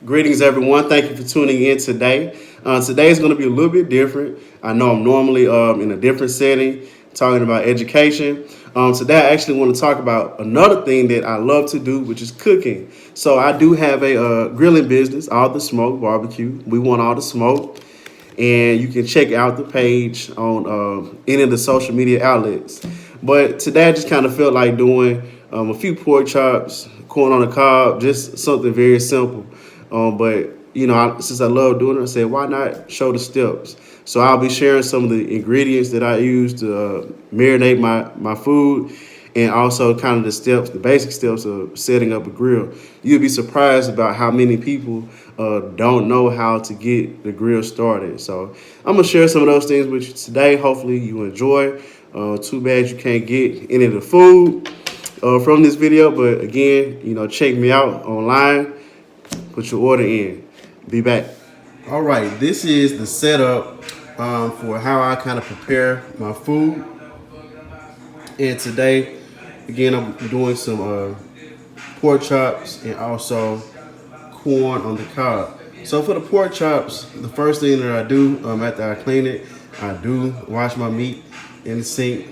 Greetings, everyone. Thank you for tuning in today. Today is going to be a little bit different. I know I'm normally in a different setting talking about education. Today, I actually want to talk about another thing that I love to do, which is cooking. So, I do have a grilling business, All the Smoke Barbecue. We want all the smoke. And you can check out the page on any of the social media outlets. But today, I just kind of felt like doing a few pork chops, corn on the cob, just something very simple. But since I love doing it, I said, why not show the steps? So I'll be sharing some of the ingredients that I use to marinate my food, and also kind of the steps, the basic steps of setting up a grill. You'll be surprised about how many people don't know how to get the grill started. So I'm gonna share some of those things with you today. Hopefully you enjoy. Too bad you can't get any of the food from this video, but again, check me out online. Put your order in. Be back. All right, this is the setup for how I kind of prepare my food. And today, again, I'm doing some pork chops and also corn on the cob. So for the pork chops, the first thing that I do after I clean it, I do wash my meat in the sink.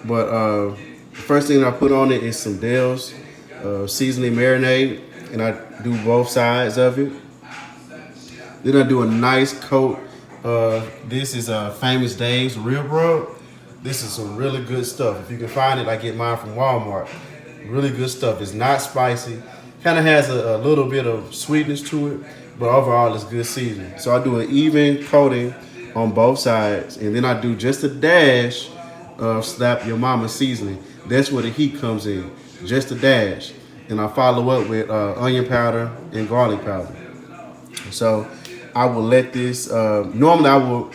But the first thing I put on it is some Dell's seasoning marinade, and I do both sides of it. Then I do a nice coat. This is Famous Dave's Rib Rub. This is some really good stuff. If you can find it, I get mine from Walmart. Really good stuff. It's not spicy. Kind of has a little bit of sweetness to it, but overall it's good seasoning. So I do an even coating on both sides, and then I do just a dash of Slap Your Mama seasoning. That's where the heat comes in, just a dash. And I follow up with onion powder and garlic powder. So I will let this, normally I will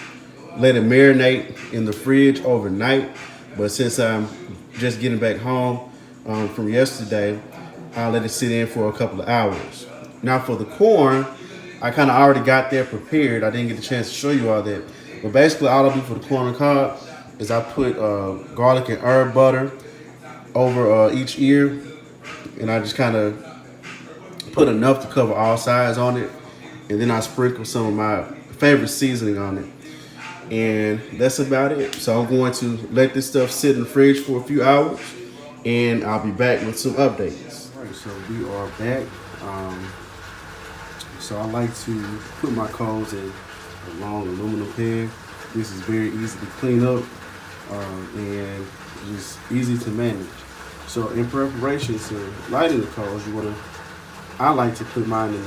let it marinate in the fridge overnight, but since I'm just getting back home from yesterday, I'll let it sit in for a couple of hours. Now for the corn, I kind of already got that prepared. I didn't get the chance to show you all that. But basically all I do for the corn and cob is I put garlic and herb butter over each ear, and I just kind of put enough to cover all sides on it, and then I sprinkle some of my favorite seasoning on it. And that's about it. So I'm going to let this stuff sit in the fridge for a few hours, and I'll be back with some updates. All right, so we are back. So I like to put my coals in a long aluminum pan. This is very easy to clean up and just easy to manage. So in preparation to lighting the coals, I like to put mine in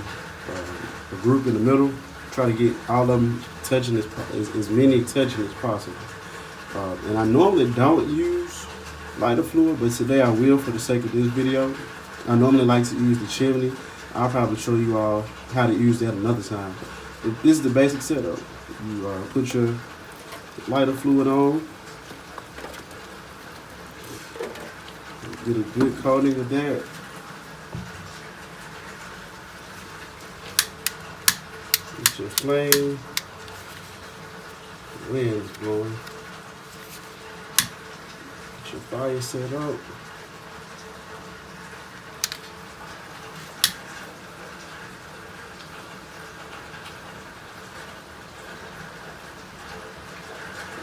a group in the middle. Try to get all of them touching as many touching as possible. And I normally don't use lighter fluid, but today I will for the sake of this video. I normally like to use the chimney. I'll probably show you all how to use that another time. But this is the basic setup. You put your lighter fluid on. Get a good coating of that. Get your flame. The wind is blowing. Get your fire set up.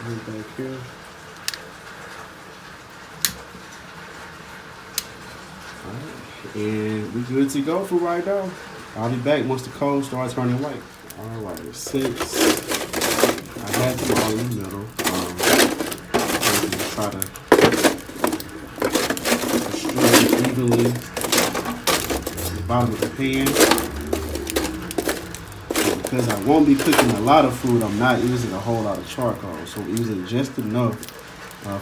Back here. Alright, and we good to go for right now. I'll be back once the coal starts turning white. Alright, since I had them all in the middle, I'm gonna try to distribute evenly the bottom of the pan. Because I won't be cooking a lot of food, I'm not using a whole lot of charcoal. So I'm using just enough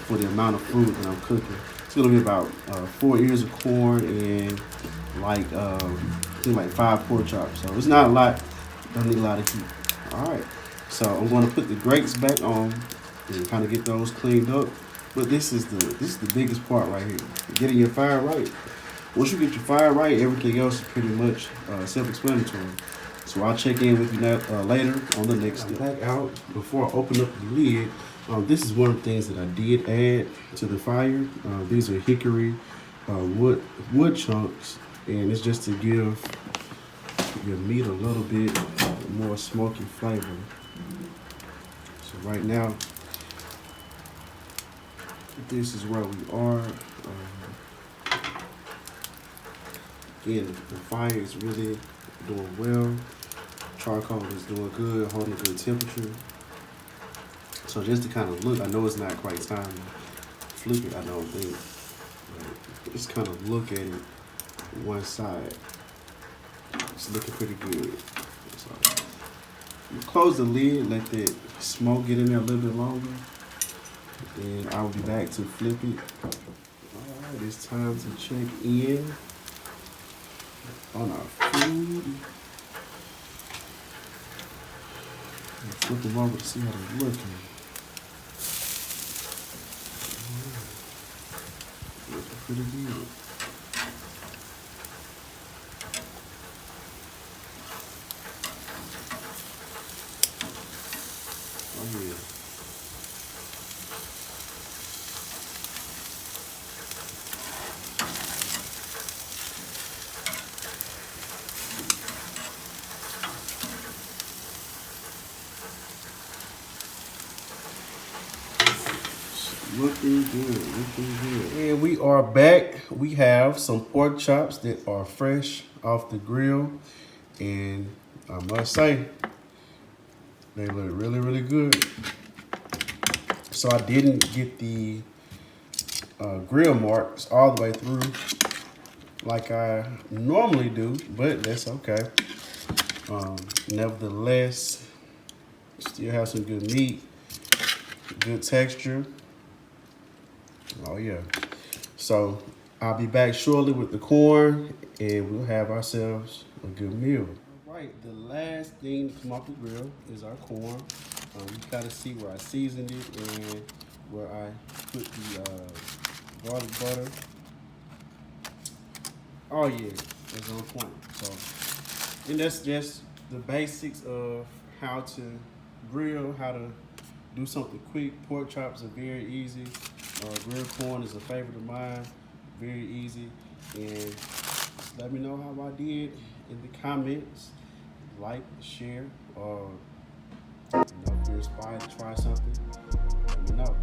for the amount of food that I'm cooking. It's gonna be about 4 ears of corn and like I think like 5 pork chops. So it's not a lot. Don't need a lot of heat. All right. So I'm gonna put the grates back on and kind of get those cleaned up. But this is the biggest part right here. Getting your fire right. Once you get your fire right, everything else is pretty much self-explanatory. So I'll check in with you later on the next step. Back out before I open up the lid. This is one of the things that I did add to the fire. These are hickory wood chunks, and it's just to give your meat a little bit more smoky flavor. So right now, this is where we are. Again, the fire is really doing well. Charcoal is doing good, holding a good temperature. So just to kind of look, I know it's not quite time to flip it, I don't think. But just kind of look at it one side. It's looking pretty good. So you close the lid, let that smoke get in there a little bit longer. Then I'll be back to flip it. Alright, it's time to check in on our food. Flip them over to see how they're looking. Looking pretty good. Oh yeah. Looking good, looking good. And we are back. We have some pork chops that are fresh off the grill. And I must say, they look really, really good. So I didn't get the grill marks all the way through like I normally do, but that's okay. Nevertheless, still have some good meat, good texture. Oh yeah. So I'll be back shortly with the corn and we'll have ourselves a good meal. All right, the last thing to come off the grill is our corn. You gotta see where I seasoned it and where I put the garlic butter. Oh yeah, that's on point. So, and that's just the basics of how to grill, how to do something quick. Pork chops are very easy. Grilled corn is a favorite of mine. Very easy. And just let me know how I did in the comments. Like, share, or if you're inspired to try something, let me know.